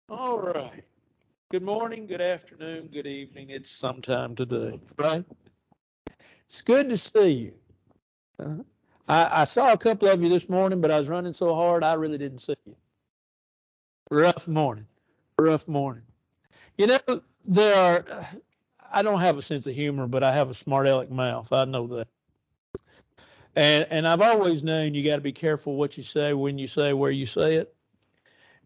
All right. Good morning, good afternoon, good evening. It's sometime today, right? It's good to see you. Uh, I saw a couple of you this morning, but I was running so hard I really didn't see you. Rough morning. Rough morning. You know, there are, I don't have a sense of humor, but I have a smart aleck mouth. I know that. And I've always known you got to be careful what you say, when you say, where you say it.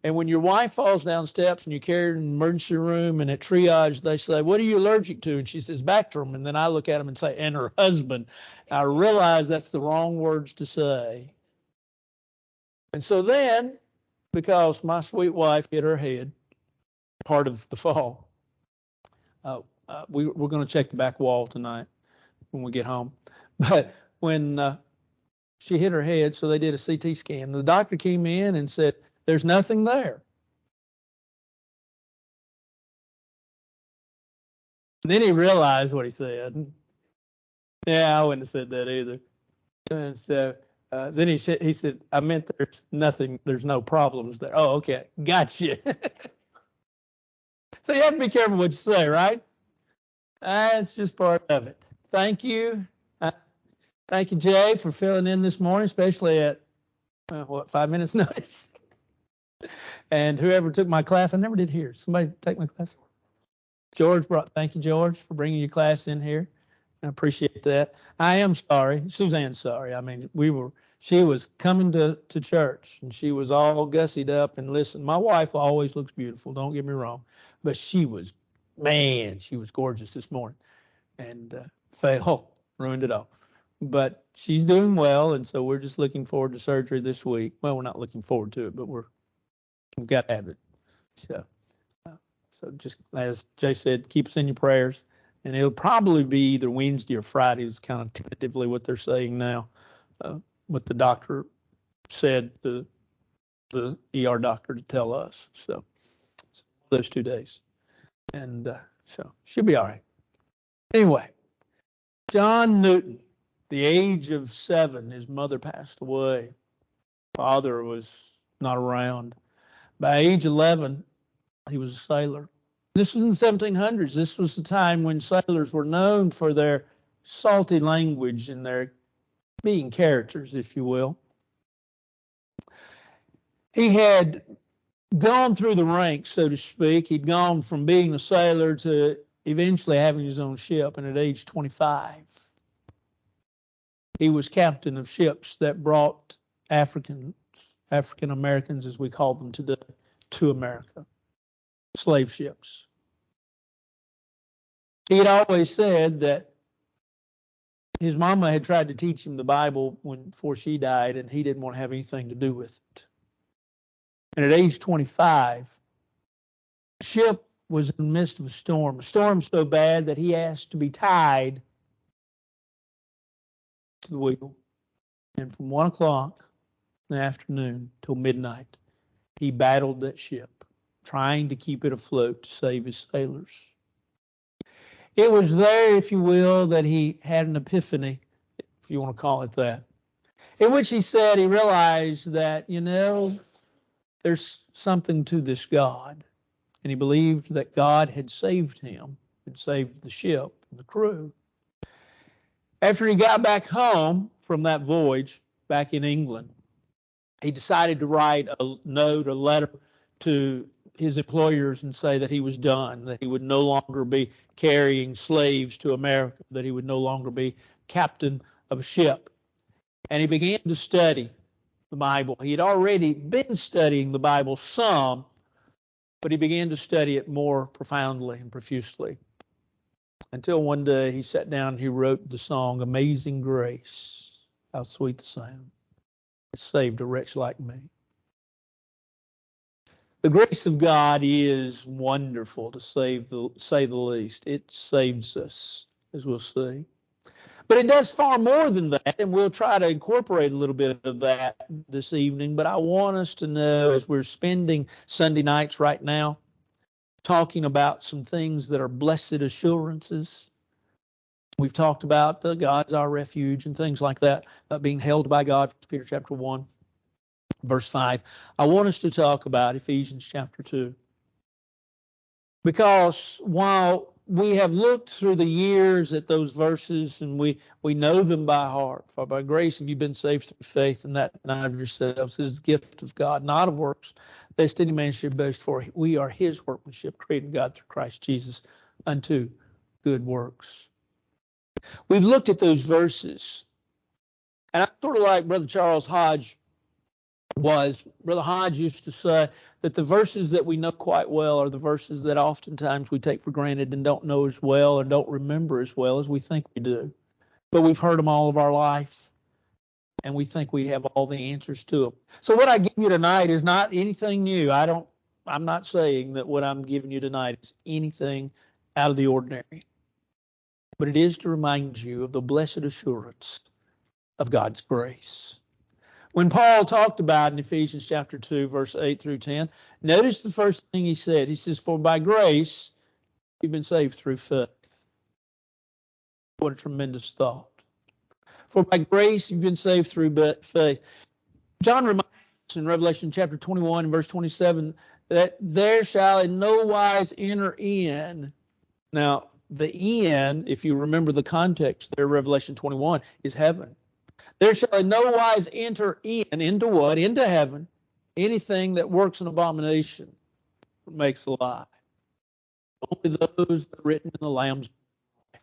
And when your wife falls down steps and you carry her in the emergency room and at triage, they say, "What are you allergic to?" And she says, "Bactrim." And then I look at them and say, "And her husband." I realize that's the wrong words to say. And so then, because my sweet wife hit her head, part of the fall, we're going to check the back wall tonight when we get home. But when she hit her head, so they did a CT scan. The doctor came in and said, "There's nothing there." And then he realized what he said. Yeah, I wouldn't have said that either. And so then he said, "I meant there's nothing, there's no problems there." Oh, okay, gotcha. So you have to be careful what you say, right? That's just part of it. Thank you. Uh, Thank you, Jay, for filling in this morning, especially at, 5 minutes notice. And whoever took my class, I never did hear. Somebody take my class? Thank you, George, for bringing your class in here. I appreciate that. I am sorry. Suzanne's sorry. I mean, she was coming to church and she was all gussied up and listen. My wife always looks beautiful. Don't get me wrong, but she was gorgeous this morning and ruined it all. But she's doing well. And so we're just looking forward to surgery this week. Well, we're not looking forward to it, but we've got to have it. So, so just as Jay said, keep us in your prayers. And it'll probably be either Wednesday or Friday is kind of tentatively what they're saying now. What the doctor said, the ER doctor to tell us. So those 2 days. And so she'll be all right. Anyway, John Newton, the age of 7, his mother passed away. Father was not around. By age 11, he was a sailor. This was in the 1700s. This was the time when sailors were known for their salty language and their being characters, if you will. He had gone through the ranks, so to speak. He'd gone from being a sailor to eventually having his own ship, and at age 25, he was captain of ships that brought African Americans, as we call them today, to America, slave ships. He had always said that his mama had tried to teach him the Bible before she died, and he didn't want to have anything to do with it. And at age 25, the ship was in the midst of a storm so bad that he asked to be tied to the wheel. And from 1 o'clock in the afternoon till midnight, he battled that ship, trying to keep it afloat to save his sailors. It was there, if you will, that he had an epiphany, if you want to call it that, in which he said he realized that, there's something to this God. And he believed that God had saved him, had saved the ship and the crew. After he got back home from that voyage back in England, he decided to write a letter to his employers and say that he was done, that he would no longer be carrying slaves to America, that he would no longer be captain of a ship. And he began to study the Bible. He had already been studying the Bible some, but he began to study it more profoundly and profusely. Until one day he sat down and he wrote the song, "Amazing Grace, how sweet the sound. It saved a wretch like me." The grace of God is wonderful, to say the least. It saves us, as we'll see. But it does far more than that, and we'll try to incorporate a little bit of that this evening. But I want us to know, as we're spending Sunday nights right now, talking about some things that are blessed assurances. We've talked about God's our refuge and things like that, being held by God, 1 Peter chapter 1. Verse 5, I want us to talk about Ephesians chapter 2. Because while we have looked through the years at those verses and we know them by heart, for by grace have you been saved through faith, and that not of yourselves, it is a gift of God, not of works, lest any man should boast, for we are his workmanship, created in God through Christ Jesus unto good works. We've looked at those verses, and I'm sort of like Brother Charles Hodge was. Brother Hodge used to say that the verses that we know quite well are the verses that oftentimes we take for granted and don't know as well or don't remember as well as we think we do. But we've heard them all of our life, and we think we have all the answers to them. So what I give you tonight is not anything new. I'm not saying that what I'm giving you tonight is anything out of the ordinary. But it is to remind you of the blessed assurance of God's grace. When Paul talked about in Ephesians chapter 2, verse 8 through 10, notice the first thing he said. He says, for by grace you've been saved through faith. What a tremendous thought. For by grace you've been saved through faith. John reminds us in Revelation chapter 21 and verse 27 that there shall in no wise enter in. Now, the in, if you remember the context there, Revelation 21, is heaven. There shall in no wise enter in, into what? Into heaven, anything that works an abomination or makes a lie. Only those that are written in the Lamb's life.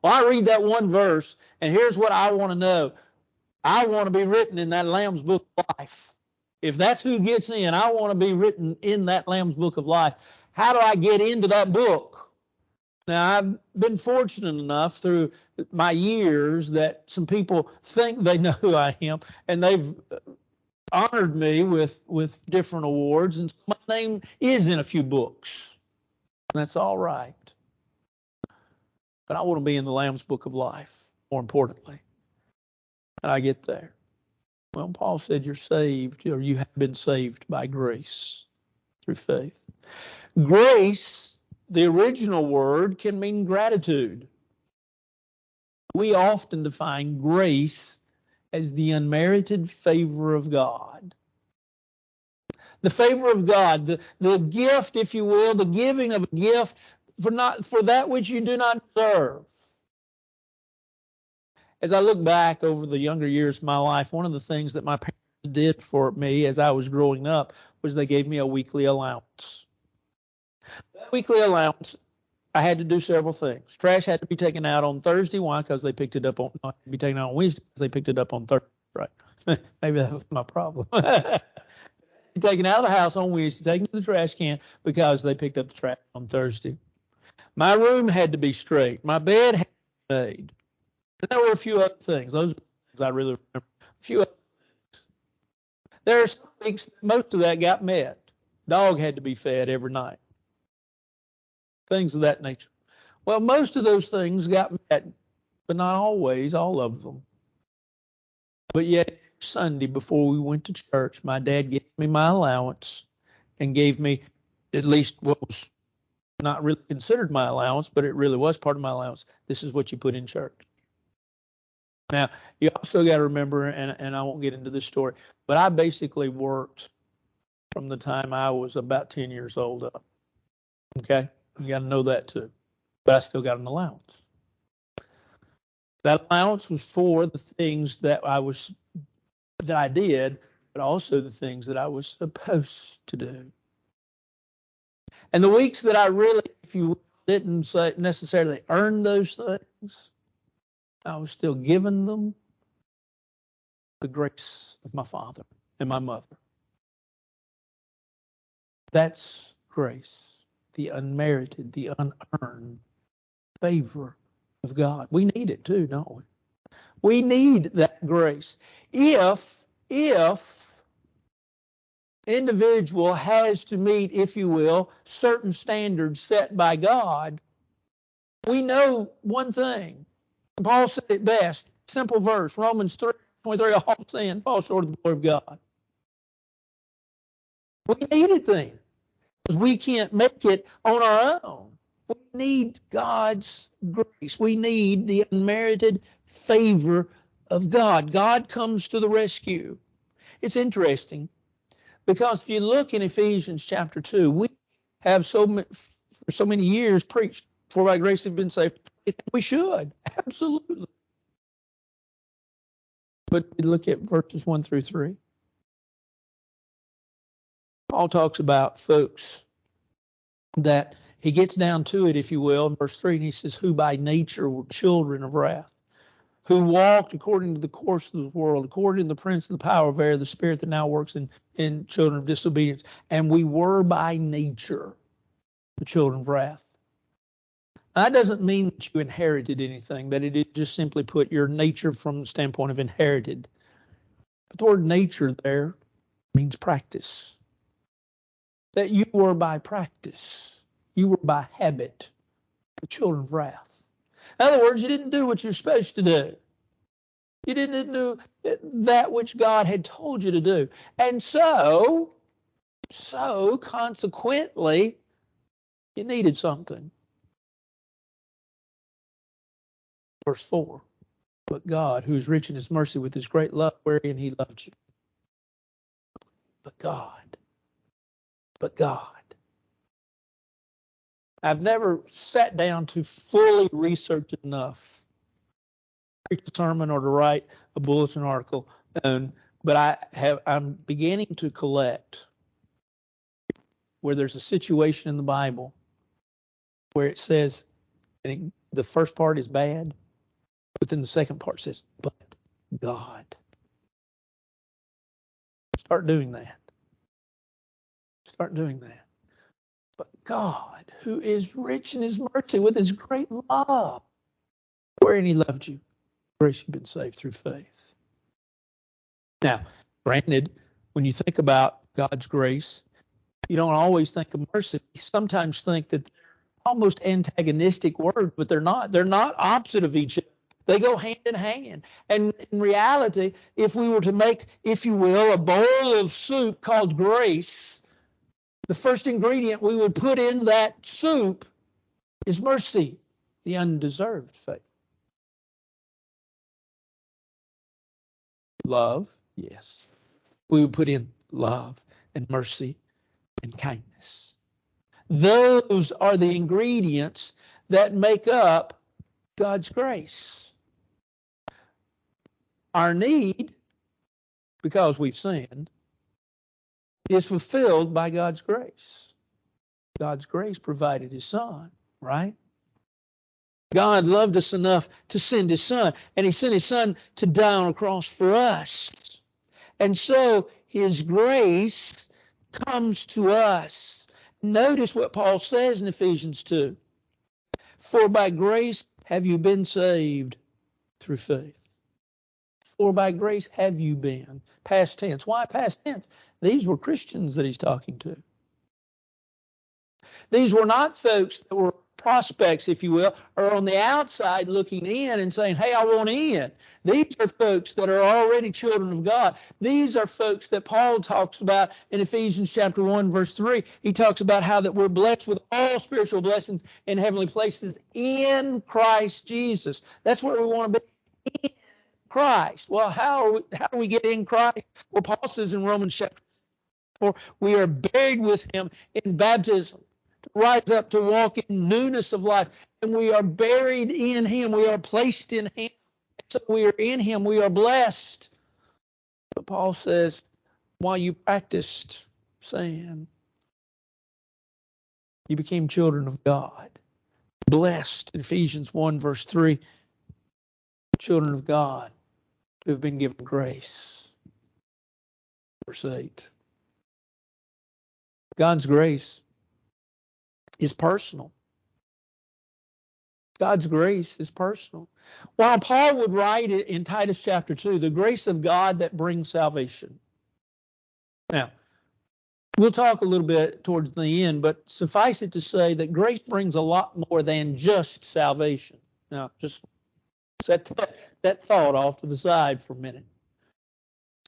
Well, I read that one verse, and here's what I want to know. I want to be written in that Lamb's book of life. If that's who gets in, I want to be written in that Lamb's book of life. How do I get into that book? Now, I've been fortunate enough through my years that some people think they know who I am, and they've honored me with different awards, and my name is in a few books. That's all right. But I want to be in the Lamb's Book of Life, more importantly. And I get there. Well, Paul said you're saved, or you have been saved by grace through faith. Grace, the original word, can mean gratitude. We often define grace as the unmerited favor of God. The favor of God, the gift, if you will, the giving of a gift for that which you do not deserve. As I look back over the younger years of my life, one of the things that my parents did for me as I was growing up was they gave me a weekly allowance. That weekly allowance, I had to do several things. Trash had to be taken out on Thursday. Why? Because they picked it up on, not to be taken out on Wednesday, because they picked it up on Thursday. Right. Maybe that was my problem. Taken out of the house on Wednesday, taken to the trash can because they picked up the trash on Thursday. My room had to be straight. My bed had to be made. And there were a few other things. Those are the things I really remember. A few other things. There are some things, most of that got met. Dog had to be fed every night. Things of that nature. Well, most of those things got met, but not always, all of them. But yet, Sunday before we went to church, my dad gave me my allowance and gave me at least what was not really considered my allowance, but it really was part of my allowance. This is what you put in church. Now, you also got to remember, and I won't get into this story, but I basically worked from the time I was about 10 years old up. Okay? You got to know that too. But I still got an allowance. That allowance was for the things that I did, but also the things that I was supposed to do. And the weeks that I really, if you didn't necessarily earn those things, I was still giving them the grace of my father and my mother. That's grace, the unmerited, the unearned favor of God. We need it too, don't we? We need that grace. If individual has to meet, if you will, certain standards set by God, we know one thing. Paul said it best. Simple verse, Romans 3:23, all sin falls short of the glory of God. We need it then, because we can't make it on our own. We need God's grace. We need the unmerited favor of God. God comes to the rescue. It's interesting, because if you look in Ephesians chapter 2, we have for so many years preached, for by grace have been saved. We should, absolutely. But look at verses 1 through 3. Paul talks about folks that he gets down to it, if you will, in verse 3, and he says, who by nature were children of wrath, who walked according to the course of the world, according to the prince of the power of air, the spirit that now works in children of disobedience. And we were by nature the children of wrath. Now, that doesn't mean that you inherited anything, that it is just simply put your nature from the standpoint of inherited. But the word nature there means practice. That you were by practice. You were by habit the children of wrath. In other words, you didn't do what you're supposed to do. You didn't do that which God had told you to do. And so consequently, you needed something. Verse 4, but God, who is rich in his mercy with his great love, wherein he loved you. But God. I've never sat down to fully research enough to preach a sermon or to write a bulletin article, but I'm beginning to collect where there's a situation in the Bible where it says, and the first part is bad, but then the second part says, but God. Start doing that. But God, who is rich in his mercy with his great love, wherein he loved you, grace you've been saved through faith. Now, granted, when you think about God's grace, you don't always think of mercy. You sometimes think that they're almost antagonistic words, but they're not. They're not opposite of each other. They go hand in hand. And in reality, if we were to make, if you will, a bowl of soup called grace, the first ingredient we would put in that soup is mercy, the undeserved faith. Love, yes. We would put in love and mercy and kindness. Those are the ingredients that make up God's grace. Our need, because we've sinned, is fulfilled by God's grace. God's grace provided his son, right? God loved us enough to send his son, and he sent his son to die on a cross for us. And so his grace comes to us. Notice what Paul says in Ephesians 2. For by grace have you been saved through faith. For by grace have you been. Past tense. Why past tense? These were Christians that he's talking to. These were not folks that were prospects, if you will, or on the outside looking in and saying, hey, I want in. These are folks that are already children of God. These are folks that Paul talks about in Ephesians chapter 1, verse 3. He talks about how that we're blessed with all spiritual blessings in heavenly places in Christ Jesus. That's where we want to be, in Christ. Well, how do we get in Christ? Well, Paul says in Romans chapter 4, we are buried with him in baptism, to rise up to walk in newness of life. And we are buried in him. We are placed in him. So we are in him. We are blessed. But Paul says, while you practiced sin, you became children of God. Blessed, in Ephesians 1, verse 3, children of God who have been given grace. Verse 8. God's grace is personal. God's grace is personal. While Paul would write it in Titus chapter 2, the grace of God that brings salvation. Now, we'll talk a little bit towards the end, but suffice it to say that grace brings a lot more than just salvation. Now, just set that thought off to the side for a minute.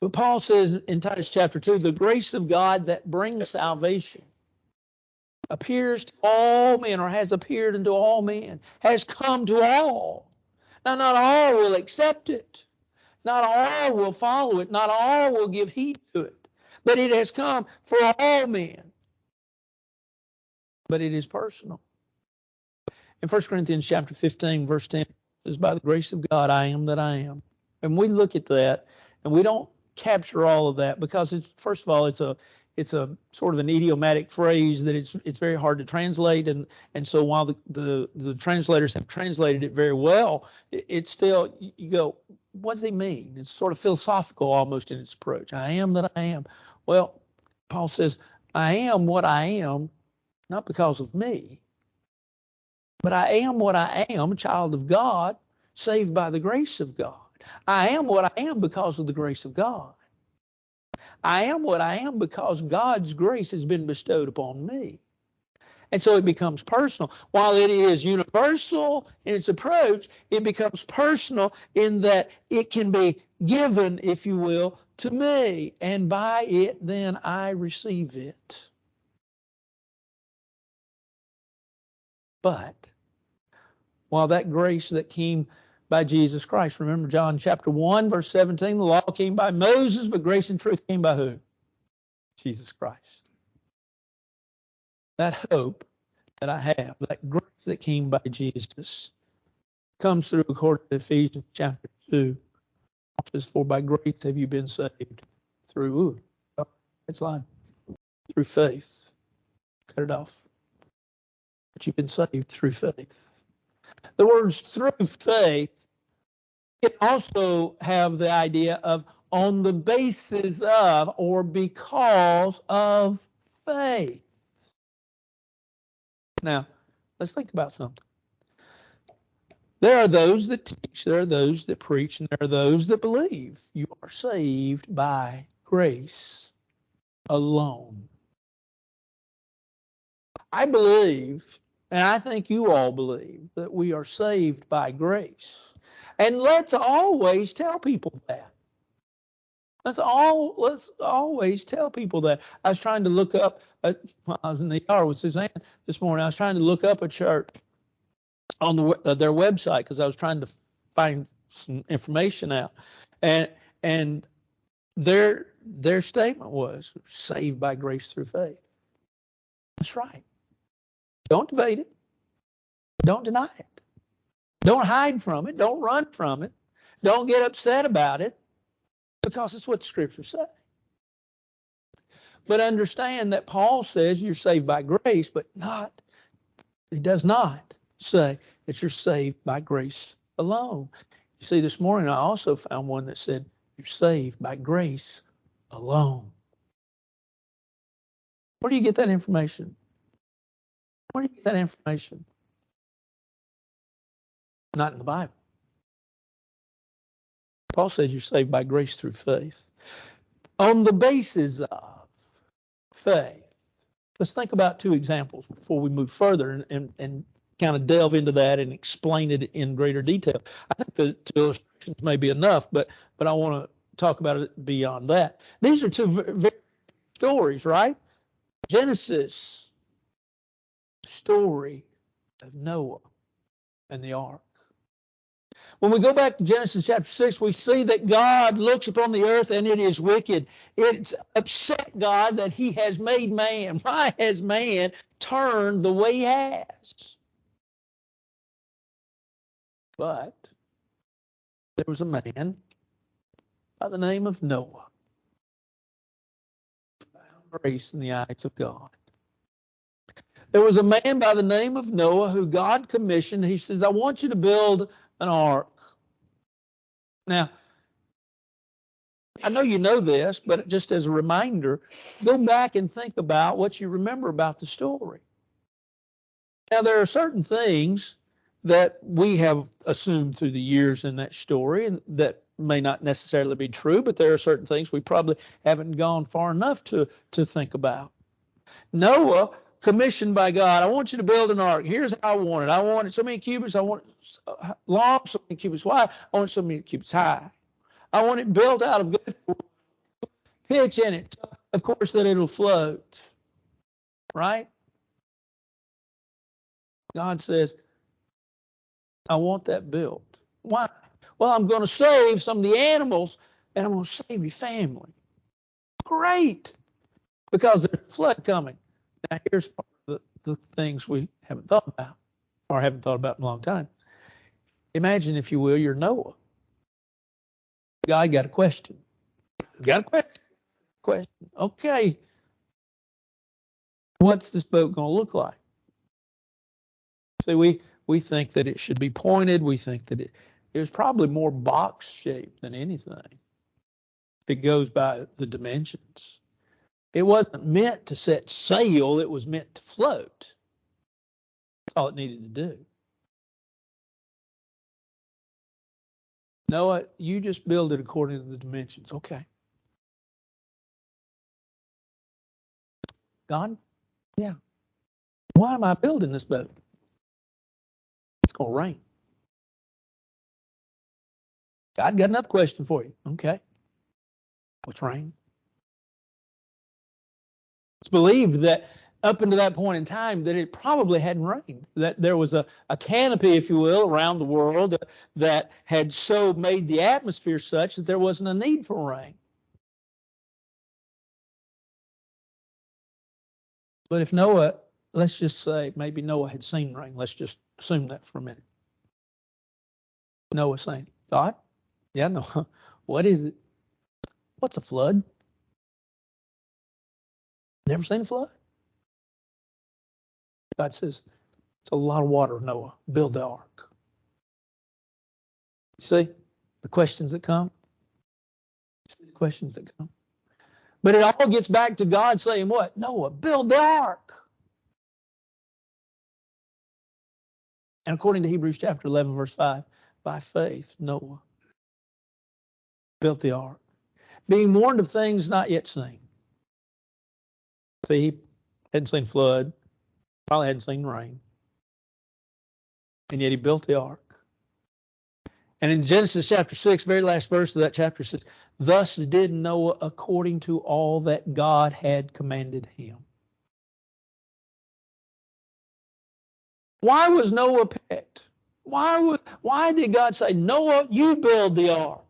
But Paul says in Titus chapter 2, the grace of God that brings salvation appears to all men, or has appeared unto all men, has come to all. Now, not all will accept it. Not all will follow it. Not all will give heed to it. But it has come for all men. but it is personal. In 1 Corinthians chapter 15, verse 10, it says, by the grace of God, I am that I am. And we look at that, and we don't capture all of that because it's, first of all, it's a sort of an idiomatic phrase that it's very hard to translate, and so while the translators have translated it very well, it's still, you go, what does he mean? It's sort of philosophical almost in its approach. I am that I am. Well, Paul says, I am what I am, not because of me, but I am what I am, a child of God, saved by the grace of God. I am what I am because of the grace of God. I am what I am because God's grace has been bestowed upon me. And so it becomes personal. While it is universal in its approach, it becomes personal in that it can be given, if you will, to me. And by it, then I receive it. But while that grace that came by Jesus Christ, remember John chapter 1, verse 17, the law came by Moses, but grace and truth came by who? Jesus Christ. That hope that I have, that grace that came by Jesus, comes through according to Ephesians chapter 2. It says, for by grace have you been saved through, it's life, through faith. Cut it off. But you've been saved through faith. The words through faith can also have the idea of on the basis of or because of faith. Now, let's think about something. There are those that teach, there are those that preach, and there are those that believe you are saved by grace alone. I believe, and I think you all believe, that we are saved by grace. And let's always tell people that. Let's always tell people that. I was trying to look up, I was in the yard with Suzanne this morning. I was trying to look up a church on their website because I was trying to find some information out. And their statement was saved by grace through faith. That's right. Don't debate it. Don't deny it. Don't hide from it. Don't run from it. Don't get upset about it, because it's what the scriptures say. But understand that Paul says you're saved by grace, but he does not say that you're saved by grace alone. You see, this morning I also found one that said you're saved by grace alone. Where do you get that information? Where do you get that information? Not in the Bible. Paul says you're saved by grace through faith. On the basis of faith. Let's think about two examples before we move further and kind of delve into that and explain it in greater detail. I think the two illustrations may be enough, but I want to talk about it beyond that. These are two very stories, right? Genesis, story of Noah and the ark. When we go back to Genesis chapter 6, we see that God looks upon the earth and it is wicked. It's upset God that he has made man. Why has man turned the way he has? But there was a man by the name of Noah who found grace in the eyes of God. There was a man by the name of Noah who God commissioned. He says, I want you to build an ark. Now, I know you know this, but just as a reminder, go back and think about what you remember about the story. Now, there are certain things that we have assumed through the years in that story and that may not necessarily be true, but there are certain things we probably haven't gone far enough to think about. Noah, commissioned by God, I want you to build an ark. Here's how I want it. I want it so many cubits. I want it long, so many cubits wide. I want it so many cubits high. I want it built out of good pitch in it, of course, that it'll float. Right? God says, I want that built. Why? Well, I'm going to save some of the animals, and I'm going to save your family. Great! Because there's a flood coming. Now, here's part of the things we haven't thought about or haven't thought about in a long time. Imagine, if you will, you're Noah. God got a question. Got a question. Okay. What's this boat going to look like? See, we think that it should be pointed. We think that it was probably more box shaped than anything. If it goes by the dimensions. It wasn't meant to set sail. It was meant to float. That's all it needed to do. Noah, you just build it according to the dimensions. Okay. God, yeah. Why am I building this boat? It's going to rain. God got another question for you. Okay. What's rain? It's believed that up until that point in time that it probably hadn't rained, that there was a canopy, if you will, around the world that had so made the atmosphere such that there wasn't a need for rain. But if Noah, let's just say maybe Noah had seen rain. Let's just assume that for a minute. Noah saying, God, yeah, Noah, what is it? What's a flood? Never seen a flood? God says, it's a lot of water, Noah. Build the ark. You see the questions that come? You see the questions that come? But it all gets back to God saying what? Noah, build the ark. And according to Hebrews chapter 11, verse 5, by faith, Noah built the ark, being warned of things not yet seen. See, he hadn't seen flood, probably hadn't seen rain, and yet he built the ark. And in Genesis chapter 6, very last verse of that chapter says, thus did Noah according to all that God had commanded him. Why was Noah picked? Why did God say, Noah, you build the ark?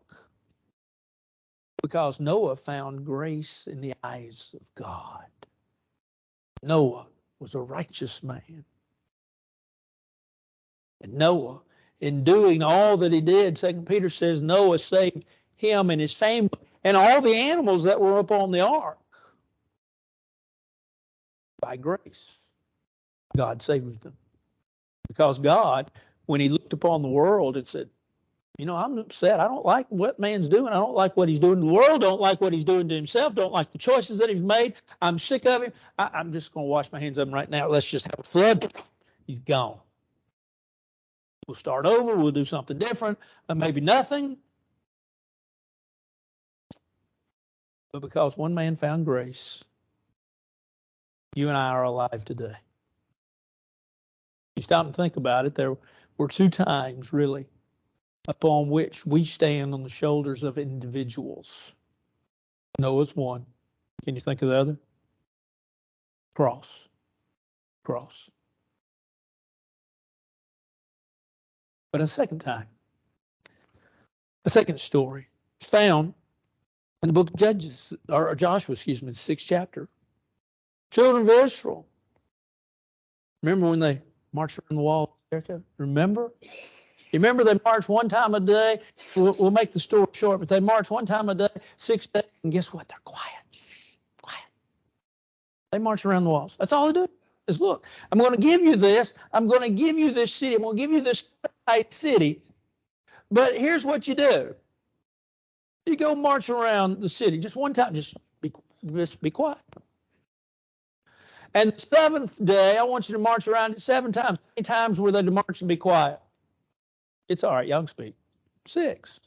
Because Noah found grace in the eyes of God. Noah was a righteous man. And Noah, in doing all that he did, 2 Peter says Noah saved him and his family and all the animals that were upon the ark. By grace, God saved them. Because God, when he looked upon the world and said, you know, I'm upset. I don't like what man's doing. I don't like what he's doing. The world don't like what he's doing to himself. Don't like the choices that he's made. I'm sick of him. I'm just going to wash my hands of him right now. Let's just have a flood. He's gone. We'll start over. We'll do something different. Maybe nothing. But because one man found grace, you and I are alive today. You stop and think about it. There were two times, really, upon which we stand on the shoulders of individuals. Noah's one. Can you think of the other? Cross. But a second time, a second story is found in the book of Judges, or Joshua, the 6th chapter. Children of Israel. Remember when they marched around the wall of Jericho? Remember? You remember they marched one time a day? We'll make the story short, but they marched one time a day, 6 days, and guess what? They're quiet. They march around the walls. That's all they do. Is look, I'm going to give you this. I'm going to give you this city. I'm going to give you this city. But here's what you do. You go march around the city just one time. Just be quiet. And the 7th day, I want you to march around it 7 times. How many times were they to march and be quiet? It's all right. Y'all can speak. 6.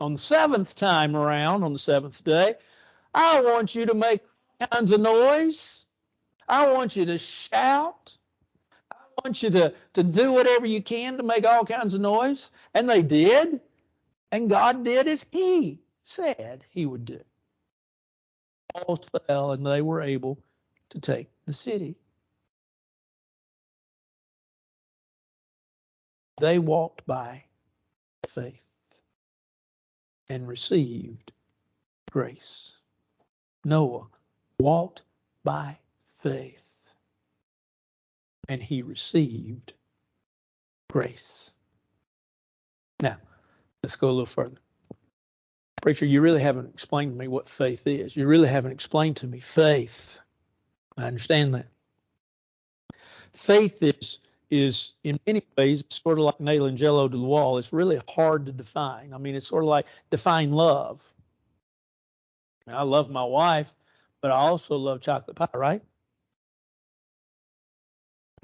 On the 7th time around, on the 7th day, I want you to make all kinds of noise. I want you to shout. I want you to do whatever you can to make all kinds of noise. And they did. And God did as he said he would do. All fell and they were able to take the city. They walked by faith and received grace. Noah walked by faith and he received grace. Now, let's go a little further. Preacher, you really haven't explained to me what faith is. You really haven't explained to me faith. I understand that. Faith is in many ways sort of like nailing Jello to the wall. It's really hard to define. I mean, it's sort of like define love. I love my wife, but I also love chocolate pie, right?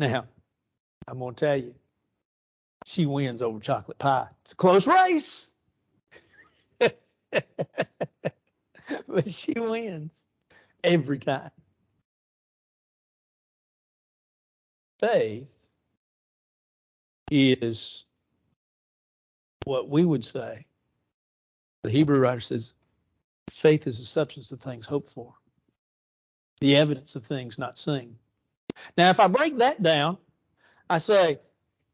Now, I'm going to tell you, she wins over chocolate pie. It's a close race. But she wins every time. Faith is what we would say. The Hebrew writer says, faith is the substance of things hoped for, the evidence of things not seen. Now, if I break that down, I say,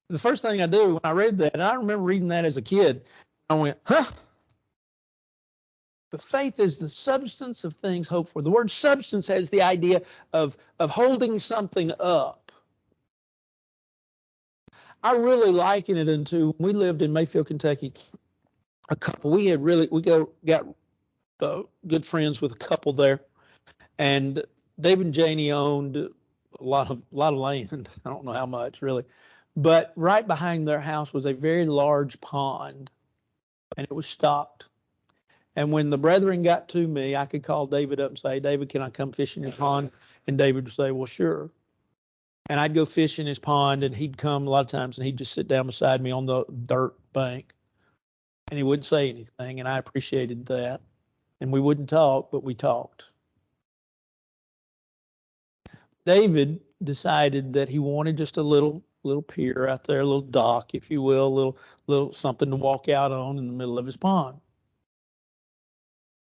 the first thing I do when I read that, and I remember reading that as a kid, I went, huh? But faith is the substance of things hoped for. The word substance has the idea of holding something up. I really liken it into, when we lived in Mayfield, Kentucky, we got good friends with a couple there, and David and Janie owned a lot of land. I don't know how much really, but right behind their house was a very large pond, and it was stocked. And when the brethren got to me, I could call David up and say, David, can I come fish in your pond? And David would say, well, sure. And I'd go fish in his pond, and he'd come a lot of times, and he'd just sit down beside me on the dirt bank. And he wouldn't say anything, and I appreciated that. And we wouldn't talk, but we talked. David decided that he wanted just a little pier out there, a little dock, if you will, a little something to walk out on in the middle of his pond.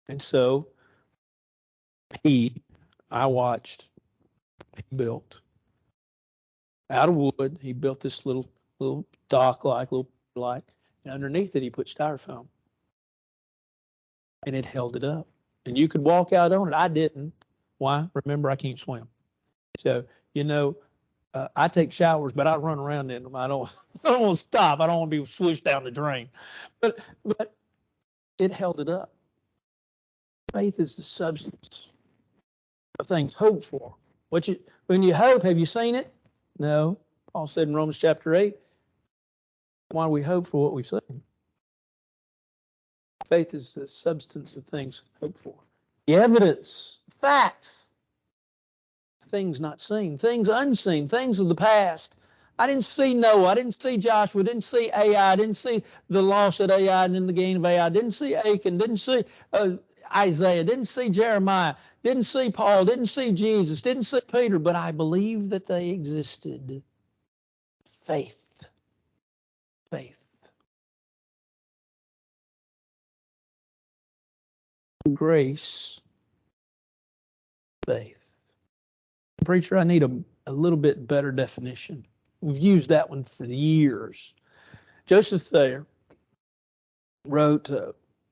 And so I watched, he built out of wood. He built this little dock and underneath it he put styrofoam, and it held it up. And you could walk out on it. I didn't. Why? Remember, I can't swim. So I take showers, but I run around in them. I don't want to stop. I don't want to be swished down the drain. But it held it up. Faith is the substance of things hoped for. When you hope, have you seen it? No. Paul said in Romans chapter 8, why do we hope for what we've seen? Faith is the substance of things hoped for. The evidence, fact, things not seen, things unseen, things of the past. I didn't see Noah. I didn't see Joshua. I didn't see Ai. I didn't see the loss at Ai and then the gain of Ai. I didn't see Achan. Didn't see Isaiah. Didn't see Jeremiah. Didn't see Paul. Didn't see Jesus. Didn't see Peter. But I believe that they existed. Faith. Grace. Faith. Preacher, I need a little bit better definition. We've used that one for years. Joseph Thayer wrote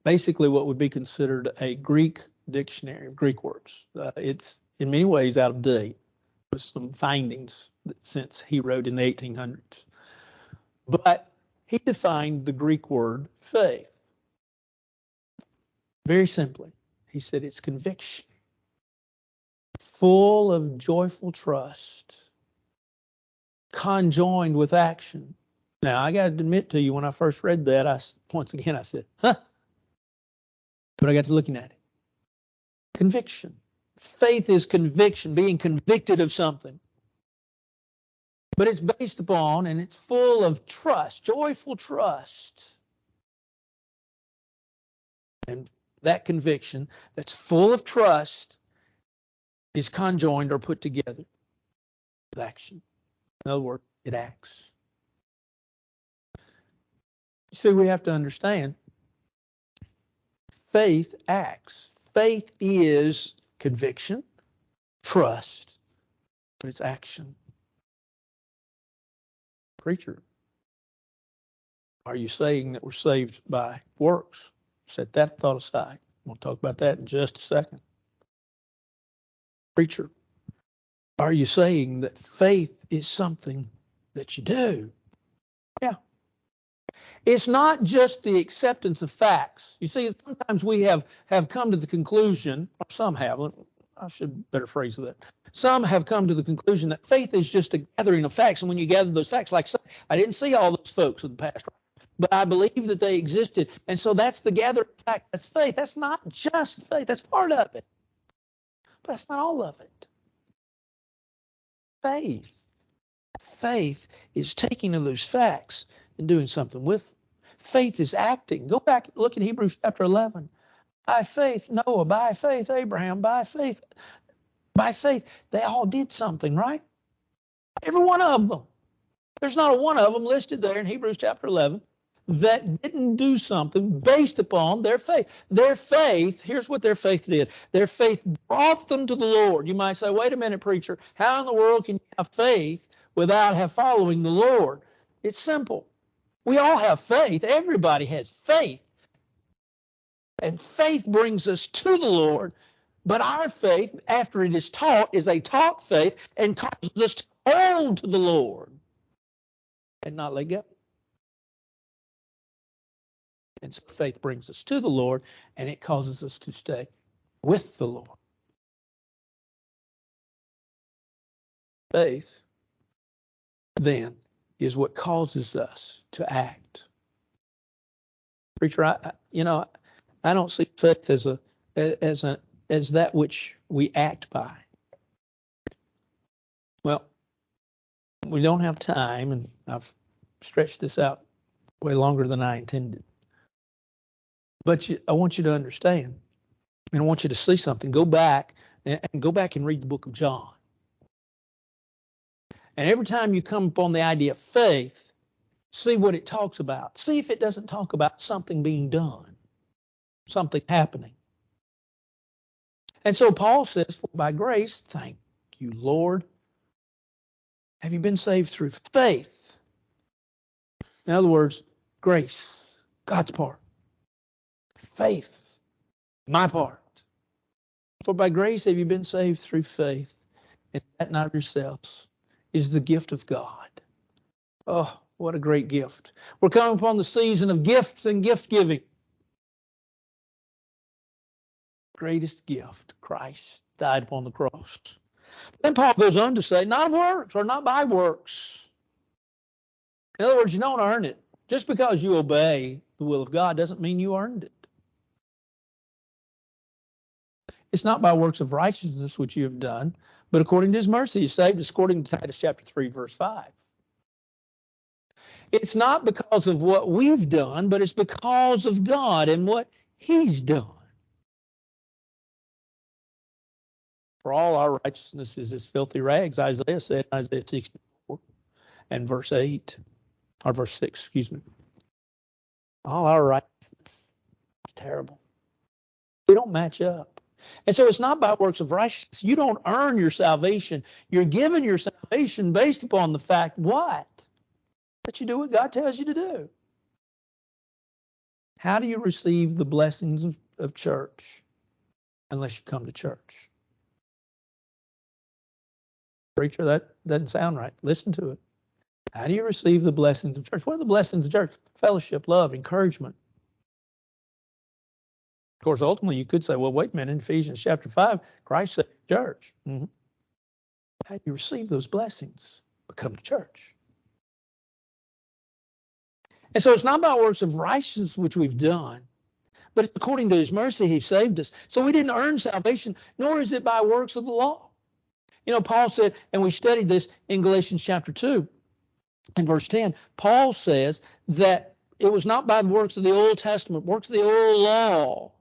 basically what would be considered a Greek dictionary of Greek words. It's in many ways out of date with some findings since he wrote in the 1800s. But he defined the Greek word faith very simply. He said it's conviction, full of joyful trust, conjoined with action. Now, I got to admit to you, when I first read that, I said, huh? But I got to looking at it. Conviction. Faith is conviction, being convicted of something. But it's based upon and it's full of trust, joyful trust. And that conviction that's full of trust is conjoined or put together with action. In other words, it acts. See, we have to understand faith acts. Faith is conviction, trust, but it's action. Preacher, are you saying that we're saved by works? Set that thought aside. We'll talk about that in just a second. Preacher, Are you saying that faith is something that you do? Yeah. It's not just the acceptance of facts. You see, sometimes we have come to the conclusion, or some have, I should better phrase that. Some have come to the conclusion that faith is just a gathering of facts. And when you gather those facts, like I didn't see all those folks in the past, but I believe that they existed. And so that's the gathering of facts. That's faith. That's not just faith. That's part of it. But that's not all of it. Faith is taking of those facts and doing something with them. Faith is acting. Go back, look at Hebrews chapter 11. By faith, Noah, by faith, Abraham, by faith, they all did something, right? Every one of them. There's not a one of them listed there in Hebrews chapter 11 that didn't do something based upon their faith. Their faith, here's what their faith did. Their faith brought them to the Lord. You might say, wait a minute, preacher, how in the world can you have faith without following the Lord? It's simple. We all have faith. Everybody has faith. And faith brings us to the Lord. But our faith, after it is taught, is a taught faith and causes us to hold to the Lord and not let go. And so faith brings us to the Lord, and it causes us to stay with the Lord. Faith, then, is what causes us to act. Preacher, I don't see faith as that which we act by. Well, we don't have time, and I've stretched this out way longer than I intended. But I want you to understand, and I want you to see something. Go back and read the book of John. And every time you come upon the idea of faith, see what it talks about. See if it doesn't talk about something being done, something happening. And so Paul says, for by grace, thank you, Lord, have you been saved through faith. In other words, grace, God's part. Faith, my part. For by grace have you been saved through faith, and that not of yourselves is the gift of God. Oh, what a great gift. We're coming upon the season of gifts and gift giving. Greatest gift, Christ died upon the cross. Then Paul goes on to say, not of works or not by works. In other words, you don't earn it. Just because you obey the will of God doesn't mean you earned it. It's not by works of righteousness which you have done, but according to his mercy you saved us, according to Titus chapter 3, verse 5. It's not because of what we've done, but it's because of God and what he's done. For all our righteousness is as filthy rags, Isaiah said in Isaiah 64 and verse 8, or verse 6, excuse me. All our righteousness is terrible. We don't match up. And so it's not by works of righteousness. You don't earn your salvation. You're given your salvation based upon the fact what? That you do what God tells you to do. How do you receive the blessings of church unless you come to church? Preacher, that doesn't sound right. Listen to it. How do you receive the blessings of church? What are the blessings of church? Fellowship, love, encouragement. Of course, ultimately, you could say, well, wait a minute, in Ephesians chapter 5, Christ said church. Mm-hmm. How do you receive those blessings? But come to church. And so it's not by works of righteousness which we've done, but it's according to his mercy he saved us. So we didn't earn salvation, nor is it by works of the law. You know, Paul said, and we studied this in Galatians chapter 2 and verse 10, Paul says that it was not by the works of the Old Testament, works of the old law,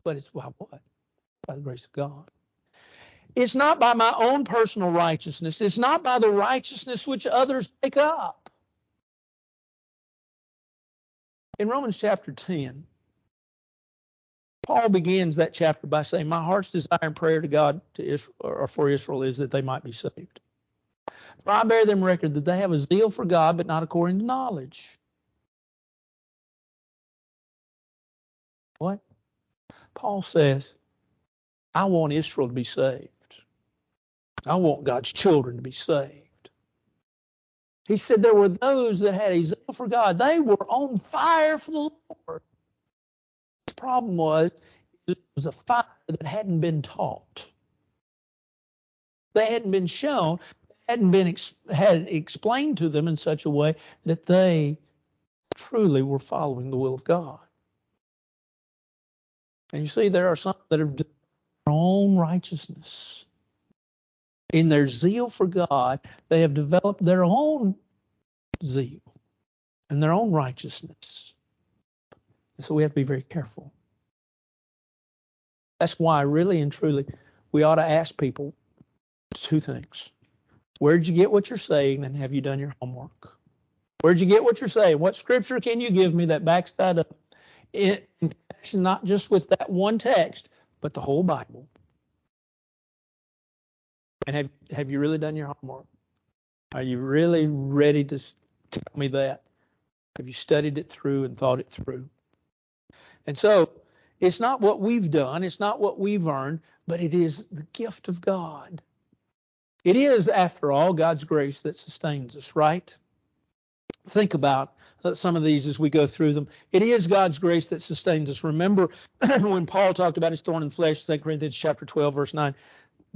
but it's by what? By the grace of God. It's not by my own personal righteousness. It's not by the righteousness which others take up. In Romans chapter 10, Paul begins that chapter by saying, my heart's desire and prayer to God to Israel, or for Israel is that they might be saved. For I bear them record that they have a zeal for God, but not according to knowledge. What? Paul says, I want Israel to be saved. I want God's children to be saved. He said there were those that had a zeal for God. They were on fire for the Lord. The problem was, it was a fire that hadn't been taught. They hadn't been shown, hadn't been had explained to them in such a way that they truly were following the will of God. And you see, there are some that have done their own righteousness. In their zeal for God, they have developed their own zeal and their own righteousness. And so we have to be very careful. That's why, really and truly, we ought to ask people two things. Where'd you get what you're saying, and have you done your homework? Where'd you get what you're saying? What scripture can you give me that backs that up? In connection not just with that one text, but the whole Bible. And have you really done your homework? Are you really ready to tell me that? Have you studied it through and thought it through? And so it's not what we've done, it's not what we've earned, but it is the gift of God. It is, after all, God's grace that sustains us, right? Think about some of these as we go through them. It is God's grace that sustains us. Remember when Paul talked about his thorn in the flesh, 2 Corinthians chapter 12, verse 9,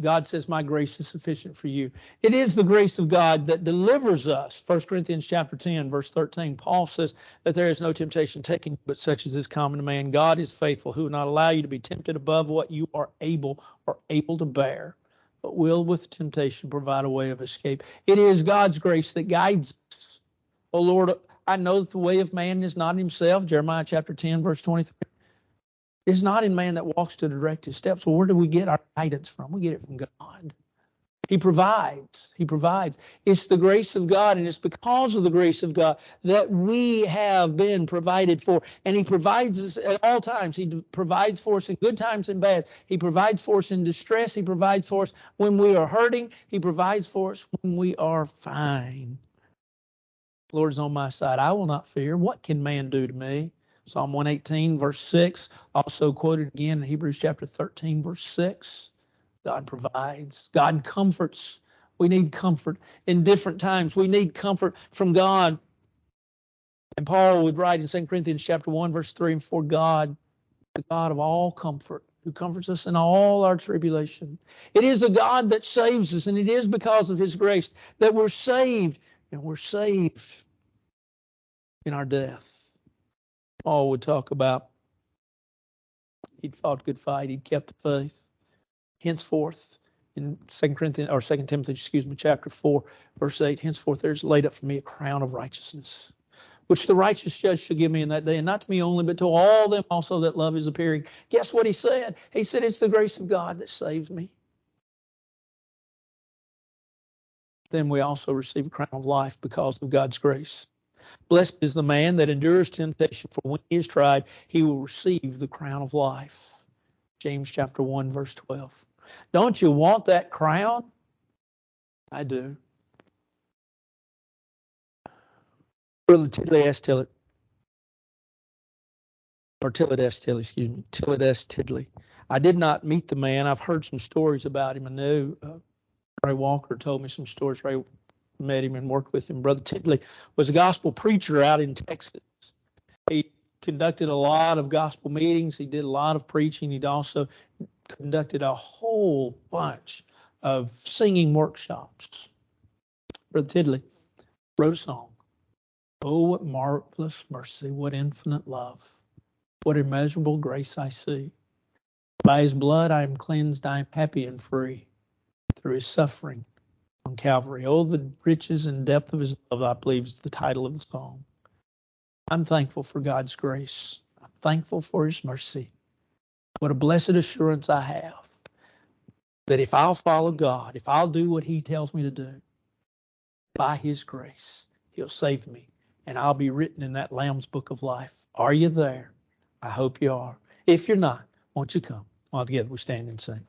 God says, my grace is sufficient for you. It is the grace of God that delivers us. 1 Corinthians chapter 10, verse 13, Paul says that there is no temptation taken but such as is common to man. God is faithful, who will not allow you to be tempted above what you are able to bear, but will with temptation provide a way of escape. It is God's grace that guides us. Oh Lord, I know that the way of man is not himself. Jeremiah chapter 10, verse 23. It's not in man that walks to direct his steps. Well, where do we get our guidance from? We get it from God. He provides. He provides. It's the grace of God, and it's because of the grace of God that we have been provided for. And He provides us at all times. He provides for us in good times and bad. He provides for us in distress. He provides for us when we are hurting. He provides for us when we are fine. The Lord is on my side. I will not fear. What can man do to me? Psalm 118, verse 6, also quoted again in Hebrews chapter 13, verse 6. God provides. God comforts. We need comfort in different times. We need comfort from God. And Paul would write in 2 Corinthians chapter 1, verse 3 and 4, God, the God of all comfort, who comforts us in all our tribulation. It is a God that saves us, and it is because of His grace that we're saved, and we're saved in our death. Paul would talk about he'd fought a good fight, he'd kept the faith. Henceforth, in 2 Timothy, chapter 4, verse 8, henceforth there's laid up for me a crown of righteousness, which the righteous judge shall give me in that day, and not to me only, but to all them also that love His appearing. Guess what he said? He said, it's the grace of God that saves me. Then we also receive a crown of life because of God's grace. Blessed is the man that endures temptation, for when he is tried, he will receive the crown of life. James chapter 1, verse 12. Don't you want that crown? I do. Brother Tilly S. Tillett, or Tillett S. Tilly, Tillett S. Tidley. I did not meet the man. I've heard some stories about him. I know Ray Walker told me some stories. Ray met him and worked with him. Brother Tidley was a gospel preacher out in Texas. He conducted a lot of gospel meetings. He did a lot of preaching. He'd also conducted a whole bunch of singing workshops. Brother Tidley wrote a song. Oh, what marvelous mercy, what infinite love, what immeasurable grace I see. By His blood I am cleansed, I am happy and free. Through His suffering on Calvary. Oh, the riches and depth of His love, I believe, is the title of the song. I'm thankful for God's grace. I'm thankful for His mercy. What a blessed assurance I have that if I'll follow God, if I'll do what He tells me to do, by His grace, He'll save me, and I'll be written in that Lamb's Book of Life. Are you there? I hope you are. If you're not, won't you come while together we stand and sing.